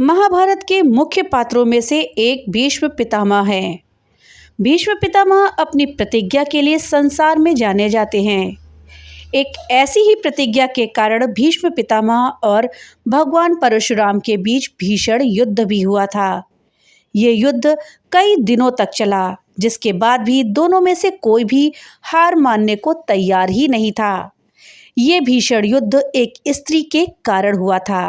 महाभारत के मुख्य पात्रों में से एक भीष्म पितामह हैं। भीष्म पितामह अपनी प्रतिज्ञा के लिए संसार में जाने जाते हैं। एक ऐसी ही प्रतिज्ञा के कारण भीष्म पितामह और भगवान परशुराम के बीच भीषण युद्ध भी हुआ था। ये युद्ध कई दिनों तक चला, जिसके बाद भी दोनों में से कोई भी हार मानने को तैयार ही नहीं था। ये भीषण युद्ध एक स्त्री के कारण हुआ था।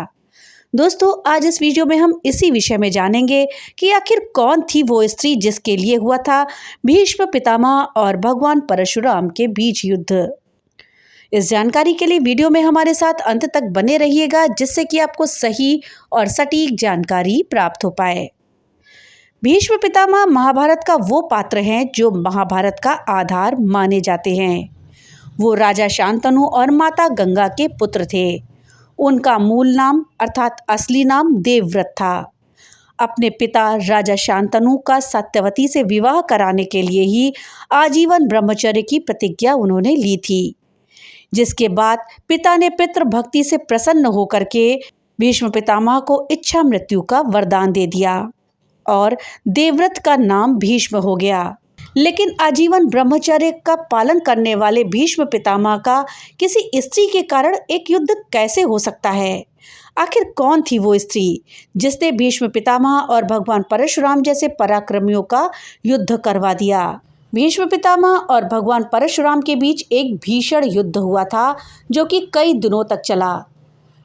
दोस्तों, आज इस वीडियो में हम इसी विषय में जानेंगे कि आखिर कौन थी वो स्त्री जिसके लिए हुआ था भीष्म पितामह और भगवान परशुराम के बीच युद्ध। इस जानकारी के लिए वीडियो में हमारे साथ अंत तक बने रहिएगा, जिससे कि आपको सही और सटीक जानकारी प्राप्त हो पाए। भीष्म पितामह महाभारत का वो पात्र हैं जो महाभारत का आधार माने जाते हैं। वो राजा शांतनु और माता गंगा के पुत्र थे। उनका मूल नाम अर्थात असली नाम देवव्रत था। अपने पिता राजा शांतनु का सत्यवती से विवाह कराने के लिए ही आजीवन ब्रह्मचर्य की प्रतिज्ञा उन्होंने ली थी, जिसके बाद पिता ने पितृ भक्ति से प्रसन्न होकर के भीष्म पितामह को इच्छा मृत्यु का वरदान दे दिया और देवव्रत का नाम भीष्म हो गया। लेकिन आजीवन ब्रह्मचर्य का पालन करने वाले भीष्म पितामह का किसी स्त्री के कारण एक युद्ध कैसे हो सकता है? आखिर कौन थी वो स्त्री जिसने भीष्म पितामह और भगवान परशुराम जैसे पराक्रमियों का युद्ध करवा दिया? भीष्म पितामह और भगवान परशुराम के बीच एक भीषण युद्ध हुआ था, जो कि कई दिनों तक चला।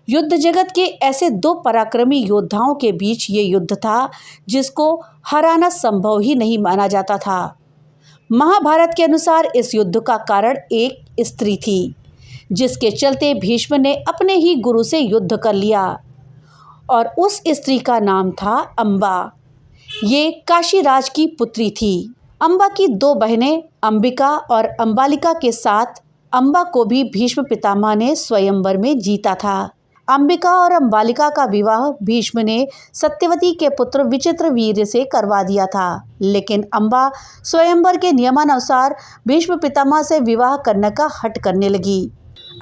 युद्ध जगत के ऐसे दो पराक्रमी योद्धाओं के बीच ये युद्ध था जिसको हराना संभव ही नहीं माना जाता था। महाभारत के अनुसार इस युद्ध का कारण एक स्त्री थी, जिसके चलते भीष्म ने अपने ही गुरु से युद्ध कर लिया, और उस स्त्री का नाम था अंबा। ये काशीराज की पुत्री थी। अंबा की दो बहनें अंबिका और अंबालिका के साथ अंबा को भी भीष्म पितामह ने स्वयंवर में जीता था। अंबिका और अंबालिका का विवाह भीष्म ने सत्यवती के पुत्र विचित्रवीर्य से करवा दिया था, लेकिन अंबा स्वयंवर के नियमानुसार भीष्म पितामह से विवाह करने का हठ करने लगी।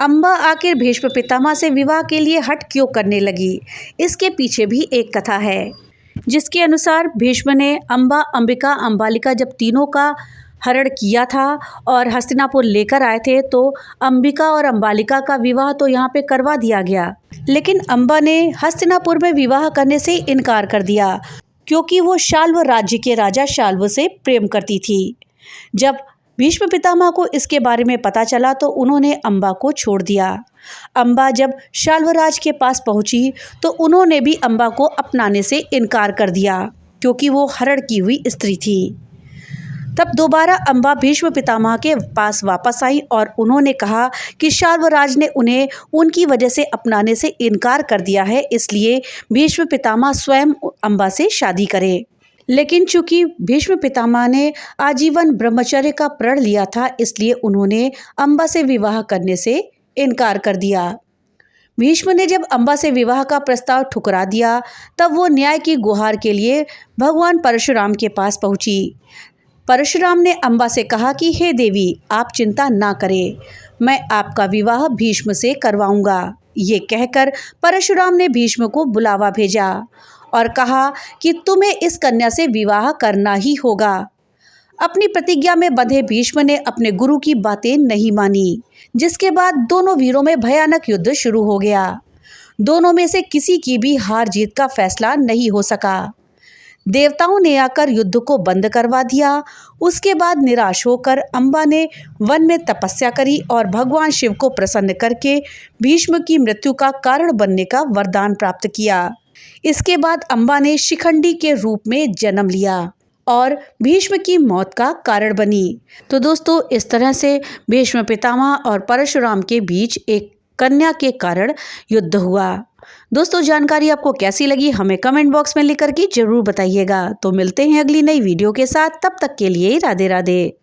अंबा आखिर भीष्म पितामह से विवाह के लिए हठ क्यों करने लगी? इसके पीछे भी एक कथा है, जिसके अनुसार भीष्म ने अंबा, अंबिका, अंबालिका जब तीनों का हरण किया था और हस्तिनापुर लेकर आए थे, तो अंबिका और अंबालिका का विवाह तो यहाँ पे करवा दिया गया, लेकिन अंबा ने हस्तिनापुर में विवाह करने से इनकार कर दिया, क्योंकि वो शाल्व राज्य के राजा शाल्व से प्रेम करती थी। जब भीष्म पितामह को इसके बारे में पता चला तो उन्होंने अंबा को छोड़ दिया। अंबा जब शाल्वराज के पास पहुंची तो उन्होंने भी अंबा को अपनाने से इनकार कर दिया, क्योंकि वो हरण की हुई स्त्री थी। तब दोबारा अंबा भीष्म पितामह के पास वापस आई और उन्होंने कहा कि शाल्वराज ने उन्हें उनकी वजह से अपनाने से इनकार कर दिया है, इसलिए भीष्म पितामह स्वयं अंबा से शादी करें। लेकिन चूंकि भीष्म पितामह ने आजीवन ब्रह्मचर्य का प्रण लिया था, इसलिए उन्होंने अंबा से विवाह करने से इनकार कर दिया। भीष्म ने जब अंबा से विवाह का प्रस्ताव ठुकरा दिया, तब वो न्याय की गुहार के लिए भगवान परशुराम के पास पहुंची। परशुराम ने अंबा से कहा कि हे देवी, आप चिंता ना करें, मैं आपका विवाह भीष्म से करवाऊंगा। ये कहकर परशुराम ने भीष्म को बुलावा भेजा और कहा कि तुम्हें इस कन्या से विवाह करना ही होगा। अपनी प्रतिज्ञा में बंधे भीष्म ने अपने गुरु की बातें नहीं मानी, जिसके बाद दोनों वीरों में भयानक युद्ध शुरू हो गया। दोनों में से किसी की भी हार जीत का फैसला नहीं हो सका। देवताओं ने आकर युद्ध को बंद करवा दिया। उसके बाद निराश होकर अंबा ने वन में तपस्या करी और भगवान शिव को प्रसन्न करके भीष्म की मृत्यु का कारण बनने का वरदान प्राप्त किया। इसके बाद अंबा ने शिखंडी के रूप में जन्म लिया और भीष्म की मौत का कारण बनी। तो दोस्तों, इस तरह से भीष्म पितामह और परशुराम के बीच एक कन्या के कारण युद्ध हुआ। दोस्तों, जानकारी आपको कैसी लगी हमें कमेंट बॉक्स में लिख कर के जरूर बताइएगा। तो मिलते हैं अगली नई वीडियो के साथ, तब तक के लिए राधे राधे।